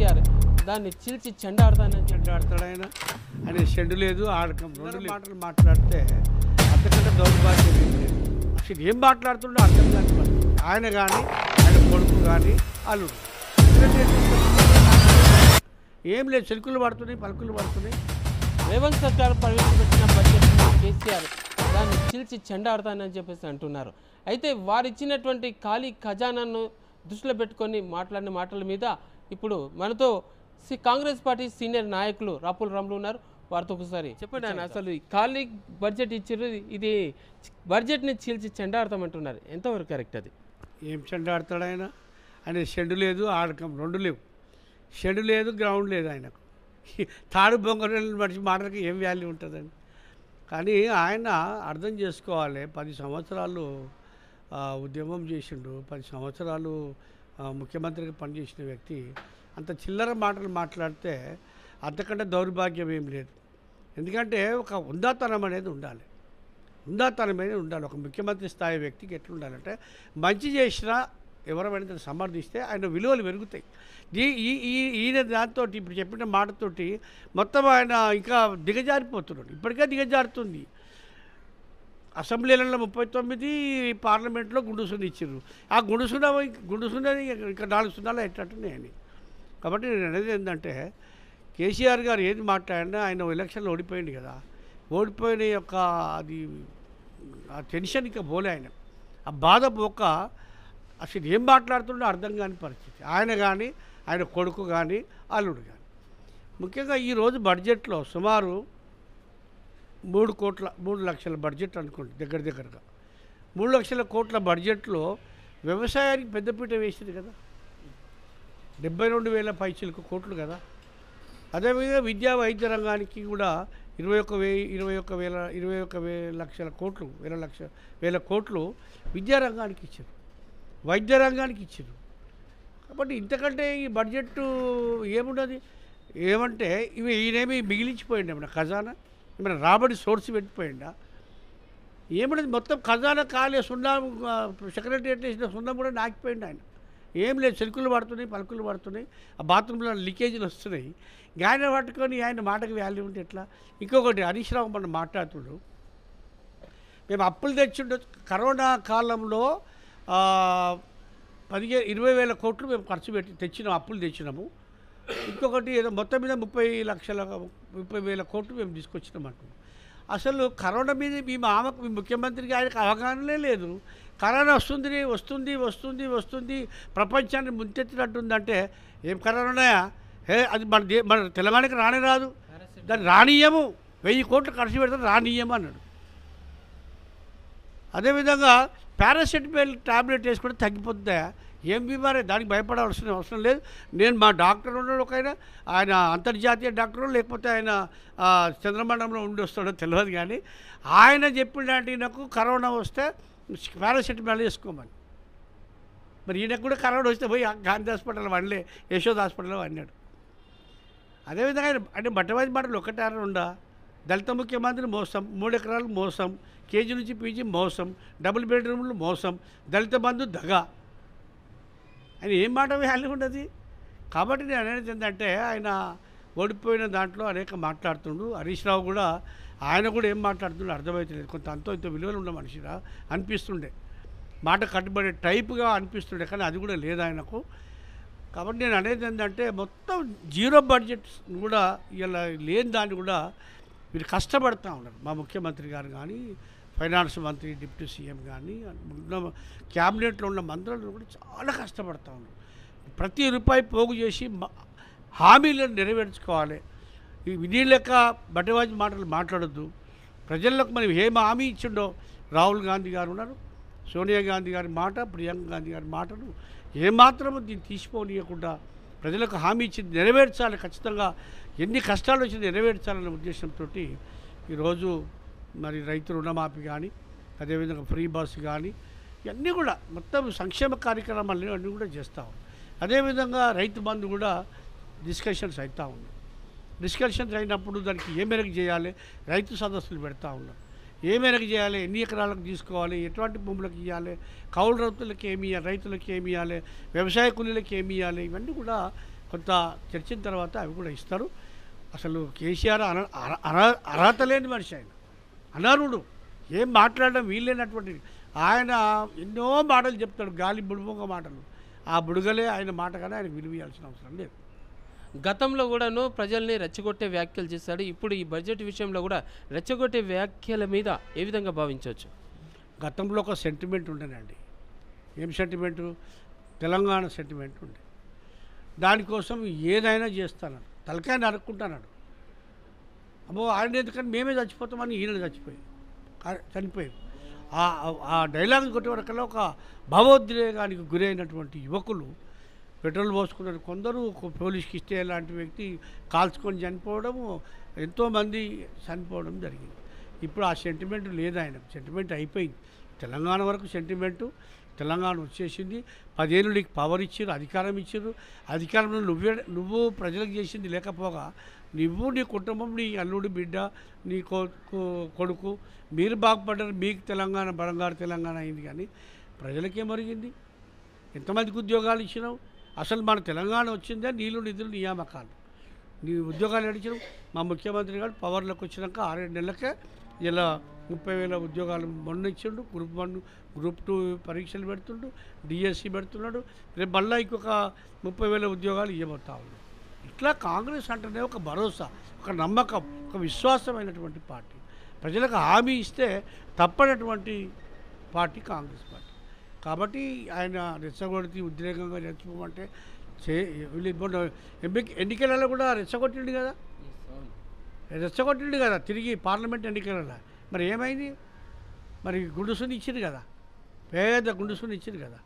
కేసీఆర్ దాన్ని చీల్చి చెండాడతానని చెండాడతాడు ఆయన. ఆయన చెండు లేదు ఆడకం రెండు మాటలు మాట్లాడితే అంతకంటే దౌర్భాగ్యం ఏం లేదు. అసలు ఏం మాట్లాడుతుండో అర్థం కాని పరిస్థితి. ఆయన కానీ ఆయన కొడుకు కానీ అల్లుడు ఏం లేదు. చెలుకులు పడుతున్నాయి, పలుకులు పడుతున్నాయి. రేవంత్ సర్కార్ ప్రవేశపెట్టిన బడ్జెట్ కేసీఆర్ దాన్ని చీల్చి చెండాడతానని చెప్పేసి అంటున్నారు. అయితే వారిచ్చినటువంటి ఖాళీ ఖజానాను దృష్టిలో పెట్టుకొని మాట్లాడిన మాటల మీద ఇప్పుడు మనతో కాంగ్రెస్ పార్టీ సీనియర్ నాయకులు రాపుల రాములు ఉన్నారు. వారితో ఒకసారి చెప్పండి ఆయన, అసలు ఖాళీ బడ్జెట్ ఇచ్చారు, ఇది బడ్జెట్ని చీల్చి చెండాడతామంటున్నారు, ఎంతవరకు కరెక్ట్ అది? ఏం చెండాడతాడు ఆయన? ఆయన చెండు లేదు ఆడకం రెండు లేవు. షెడ్ లేదు, గ్రౌండ్ లేదు ఆయనకు. తాడు బొంగరని మనిషి మాటలకి ఏం వాల్యూ ఉంటుందండి? కానీ ఆయన అర్థం చేసుకోవాలి. 10 సంవత్సరాలు ఉద్యమం చేసిండు, 10 సంవత్సరాలు ముఖ్యమంత్రిగా పనిచేసిన వ్యక్తి అంత చిల్లర మాటలు మాట్లాడితే అంతకంటే దౌర్భాగ్యం ఏం లేదు. ఎందుకంటే ఒక ఉందాతనం అనేది ఉండాలి, ఉందాతనం అనేది ఉండాలి. ఒక ముఖ్యమంత్రి స్థాయి వ్యక్తికి ఎట్లా ఉండాలంటే మంచి చేసినా ఎవరైనా సమర్థిస్తే ఆయన విలువలు పెరుగుతాయి. ఈయన దాంతో ఇప్పుడు చెప్పిన మాటతోటి మొత్తం ఆయన ఇంకా దిగజారిపోతున్నాడు. ఇప్పటికే దిగజారుతుంది. అసెంబ్లీలలో 39, పార్లమెంట్లో గుండుసుని ఇచ్చారు. ఆ గుండుసున్నది ఇంకా 4 సున్నాలు ఎట్టట్టున్నాయి అని. కాబట్టి నేను అనేది ఏంటంటే కేసీఆర్ గారు ఏది మాట్లాడినా ఆయన ఎలక్షన్లో ఓడిపోయింది కదా, ఓడిపోయిన యొక్క అది ఆ టెన్షన్ ఇంకా పోలే ఆయన, ఆ బాధ పోక అసలు ఏం మాట్లాడుతుండో అర్థం కాని పరిస్థితి. ఆయన కానీ ఆయన కొడుకు కానీ అల్లుడు కానీ. ముఖ్యంగా ఈరోజు బడ్జెట్లో సుమారు 3 లక్షల బడ్జెట్ అనుకోండి, దగ్గరగా 3 లక్షల కోట్ల బడ్జెట్లో వ్యవసాయానికి పెద్దపీట వేసింది కదా, 72,000 పైచిలకు కోట్లు కదా. అదేవిధంగా విద్యా వైద్య రంగానికి కూడా 21 లక్షల కోట్లు, వేల కోట్లు విద్యారంగానికి ఇచ్చారు, వైద్య రంగానికి ఇచ్చారు. కాబట్టి ఇంతకంటే ఈ బడ్జెట్ ఏమున్నది? ఏమంటే ఈయనేమి మిగిలించిపోయింది ఏమన్నా ఖజానా, ఏమైనా రాబడి సోర్స్ పెట్టిపోయిందా? ఏమున్నది? మొత్తం ఖజానా ఖాళీ, సున్నం సెక్రటరియట్ వేసిన సున్నం కూడా నాకిపోయింది ఆయన. ఏం లేదు, చెలుకులు పడుతున్నాయి, పలుకులు పడుతున్నాయి, ఆ బాత్రూంలో లీకేజీలు వస్తున్నాయి. ఆయన పట్టుకొని ఆయన మాటకు వాల్యూ ఉంటే ఎట్లా? ఇంకొకటి హరీష్ రావు మనం మాట్లాడుతుండు, మేము అప్పులు తెచ్చిండు కరోనా కాలంలో 20,000 కోట్లు మేము ఖర్చు పెట్టి తెచ్చినాము, అప్పులు తెచ్చినాము. ఇంకొకటి ఏదో మొత్తం మీద 30,000 కోట్లు మేము తీసుకొచ్చినాం అంటున్నాం. అసలు కరోనా మీద మీ ముఖ్యమంత్రికి ఆయనకు అవగాహనలే లేదు. కరోనా వస్తుంది ప్రపంచాన్ని ముంచెత్తినట్టుందంటే ఏం కరోనాయా? అది మన తెలంగాణకి రాదు, దాన్ని రానీయము, 1000 కోట్లు ఖర్చు పెడతారు, రానీయము అన్నాడు. అదేవిధంగా పారాసెటమాల్ ట్యాబ్లెట్ వేసుకుంటే తగ్గిపోతుందా? ఏం బీమారే, దానికి భయపడాల్సిన అవసరం లేదు. నేను మా డాక్టర్ ఉన్నాడు ఒక ఆయన అంతర్జాతీయ డాక్టరు, లేకపోతే ఆయన చంద్రమండలంలో ఉండి వస్తాడో తెలియదు, కానీ ఆయన చెప్పినట్టు నాకు కరోనా వస్తే పారాసెటమాల్ వేసుకోమని. మరి ఈయనకు కూడా కరోనా వస్తే పోయి గాంధీ హాస్పిటల్ వనలే, యశోద హాస్పిటల్లో అన్నాడు. అదేవిధంగా ఆయన బట్టవాది మాటలు ఒకటి ఉండా, దళిత ముఖ్యమంత్రి మోసం, 3 ఎకరాలు మోసం, కేజీ నుంచి పీజీ మోసం, డబుల్ బెడ్రూమ్లు మోసం, దళిత బంధు దగ. ఆయన ఏం మాట వాల్యూ ఉండదు. కాబట్టి నేను అనేది ఏంటంటే ఆయన ఓడిపోయిన దాంట్లో అనేక మాట్లాడుతుండు. హరీష్ రావు కూడా ఆయన కూడా ఏం మాట్లాడుతుండో అర్థమవుతలేదు. కొంత అంతో ఇంత విలువలు ఉన్న మనిషిగా అనిపిస్తుండే, మాట కట్టుబడే టైప్గా అనిపిస్తుండే, కానీ అది కూడా లేదు ఆయనకు. కాబట్టి నేను అనేది ఏంటంటే మొత్తం జీరో బడ్జెట్ కూడా ఇలా లేని దాన్ని కూడా వీరు కష్టపడుతూ ఉన్నారు. మా ముఖ్యమంత్రి గారు కానీ, ఫైనాన్స్ మంత్రి, డిప్యూటీ సీఎం కానీ, క్యాబినెట్లో ఉన్న మంత్రులు కూడా చాలా కష్టపడుతూ ఉన్నారు. ప్రతి రూపాయి పోగు చేసి హామీలను నెరవేర్చుకోవాలి. ఈ విధి లెక్క బట్టవాజీ మాటలు మాట్లాడొద్దు. ప్రజలకు మనం ఏం హామీ ఇచ్చిండో రాహుల్ గాంధీ గారు ఉన్నారు, సోనియా గాంధీ గారి మాట, ప్రియాంక గాంధీ గారి మాటలు ఏమాత్రము దీన్ని తీసిపోనీయకుండా ప్రజలకు హామీ ఇచ్చి నెరవేర్చాలి. ఖచ్చితంగా ఎన్ని కష్టాలు వచ్చి నెరవేర్చాలనే ఉద్దేశంతో ఈరోజు మరి రైతు రుణమాఫీ కానీ, అదేవిధంగా ఫ్రీ బస్ కానీ, ఇవన్నీ కూడా మొత్తం సంక్షేమ కార్యక్రమాలు అన్నీ కూడా చేస్తూ ఉన్నాం. అదేవిధంగా రైతు బంధు కూడా డిస్కషన్స్ అవుతూ ఉన్నాయి. డిస్కషన్స్ అయినప్పుడు దానికి ఏ మేరకు చేయాలి, రైతు సదస్సులు పెడతా ఉన్నాం. ఏ మేరకు చేయాలి, ఎన్ని ఎకరాలకు తీసుకోవాలి, ఎటువంటి భూములకు ఇవ్వాలి, కౌలు రైతులకు ఏమి ఇవ్వాలి, రైతులకు ఏమి ఇవ్వాలి, వ్యవసాయ కూలీలకు ఏమి ఇవ్వాలి, ఇవన్నీ కూడా కొంత చర్చిన తర్వాత అవి కూడా ఇస్తారు. అసలు కేసీఆర్ అర్హత లేని మనిషి, ఆయన అనర్హుడు, ఏం మాట్లాడడం వీల్లేనటువంటి ఆయన. ఎన్నో మాటలు చెప్తాడు, గాలి బుడుముఖ మాటలు. ఆ బుడగలే ఆయన మాట కానీ ఆయన విలువయాల్సిన అవసరం లేదు. గతంలో కూడాను ప్రజల్ని రెచ్చగొట్టే వ్యాఖ్యలు చేశాడు. ఇప్పుడు ఈ బడ్జెట్ విషయంలో కూడా రెచ్చగొట్టే వ్యాఖ్యల మీద ఏ విధంగా భావించవచ్చు? గతంలో ఒక సెంటిమెంట్ ఉండేనండి. ఏం సెంటిమెంటు? తెలంగాణ సెంటిమెంట్ ఉండే. దానికోసం ఏదైనా చేస్తానన్నాడు, తలకాయ నరుక్కుంటున్నాడు. అబ్బో ఆయన ఎందుకని మేమే చచ్చిపోతామని ఈయన చనిపోయారు. ఆ డైలాగ్ కొట్టేవరకల్లా ఒక భావోద్వేగానికి గురైనటువంటి యువకులు పెట్రోల్ పోసుకున్నారు. కొందరు పోలీస్కి ఇస్తే లాంటి వ్యక్తి కాల్చుకొని చనిపోవడము, ఎంతోమంది చనిపోవడం జరిగింది. ఇప్పుడు ఆ సెంటిమెంట్ లేదు, ఆయన సెంటిమెంట్ అయిపోయింది. తెలంగాణ వరకు సెంటిమెంటు, తెలంగాణ వచ్చేసింది. 10 ఏళ్ళు నీకు పవర్ ఇచ్చారు, అధికారం ఇచ్చారు. అధికారంలో నువ్వు ప్రజలకు చేసింది లేకపోగా నువ్వు, నీ కుటుంబం, నీ అల్లుడు, బిడ్డ, నీ కొడుకు మీరు బాగుపడ్డారు. మీకు తెలంగాణ బంగారు తెలంగాణ అయింది, కానీ ప్రజలకేం ఒరిగింది? ఎంతమందికి ఉద్యోగాలు ఇచ్చినావు? అసలు మన తెలంగాణ వచ్చిందే నీళ్ళు నిధులు నియామకాలు. నీ ఉద్యోగాలు నడిచినావు. మా ముఖ్యమంత్రి గారు పవర్లోకి వచ్చినాక 6-7 నెలలకే ఇలా 30,000 ఉద్యోగాలు మొన్న ఇచ్చిండు. గ్రూప్ 1, గ్రూప్ 2 పరీక్షలు పెడుతుండు, డిఎస్సి పెడుతున్నాడు. రేపు మళ్ళీ ఇంకొక 30,000 ఉద్యోగాలు ఇవ్వబోతా ఉన్నాడు. ఇట్లా కాంగ్రెస్ అంటేనే ఒక భరోసా, ఒక నమ్మకం, ఒక విశ్వాసమైనటువంటి పార్టీ. ప్రజలకు హామీ ఇస్తే తప్పనటువంటి పార్టీ కాంగ్రెస్ పార్టీ. కాబట్టి ఆయన రెచ్చగొడితే ఉద్రేకంగా రెచ్చిపోమంటే వీళ్ళు ఎన్నికలలో కూడా రెచ్చగొట్టిండు కదా, తిరిగి పార్లమెంట్ ఎన్నికలలో. మరి ఏమైంది? మరి గుండుసుని ఇచ్చింది కదా, పేద గుండుసుని ఇచ్చింది కదా.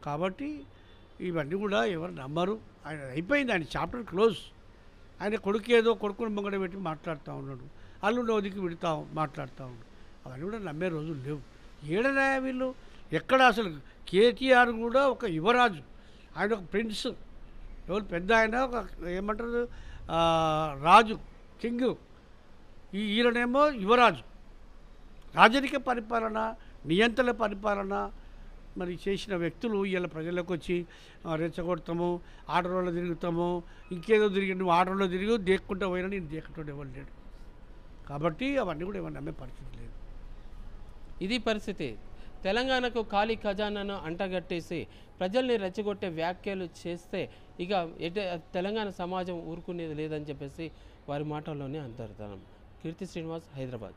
కాబట్టి ఇవన్నీ కూడా ఎవరు నమ్మరు. ఆయన అయిపోయింది, ఆయన చాప్టర్ క్లోజ్. ఆయన కొడుకుని ముంగడ పెట్టి మాట్లాడుతూ ఉన్నాడు, అల్లుడు వదికి మాట్లాడుతూ ఉన్నాడు. అవన్నీ కూడా నమ్మే రోజులు లేవు. ఏడనా వీళ్ళు ఎక్కడ? అసలు కేటీఆర్ కూడా ఒక యువరాజు, ఆయన ఒక ప్రిన్స్, ఎవరు పెద్ద ఆయన ఒక ఏమంటారు రాజు, కింగ్. ఈయననేమో యువరాజు. రాజరిక పరిపాలన, నియంత్రణ పరిపాలన మరి చేసిన వ్యక్తులు ఇలా ప్రజలకు వచ్చి రెచ్చగొడతాము, ఆటోలో తిరుగుతాము, ఇంకేదో తిరిగి నువ్వు ఆటోలో తిరిగి దేక్కుంటూ పోయినా నేను దేక్కటోడు ఎవరు లేడు. కాబట్టి అవన్నీ కూడా ఎవరు నమ్మే పరిస్థితి లేదు. ఇది పరిస్థితి. తెలంగాణకు ఖాళీ ఖజానాను అంటగట్టేసి ప్రజల్ని రెచ్చగొట్టే వ్యాఖ్యలు చేస్తే ఇక తెలంగాణ సమాజం ఊరుకునేది లేదని చెప్పేసి వారి మాటల్లోనే అంతర్ధానం. కీర్తి శ్రీనివాస్, హైదరాబాద్.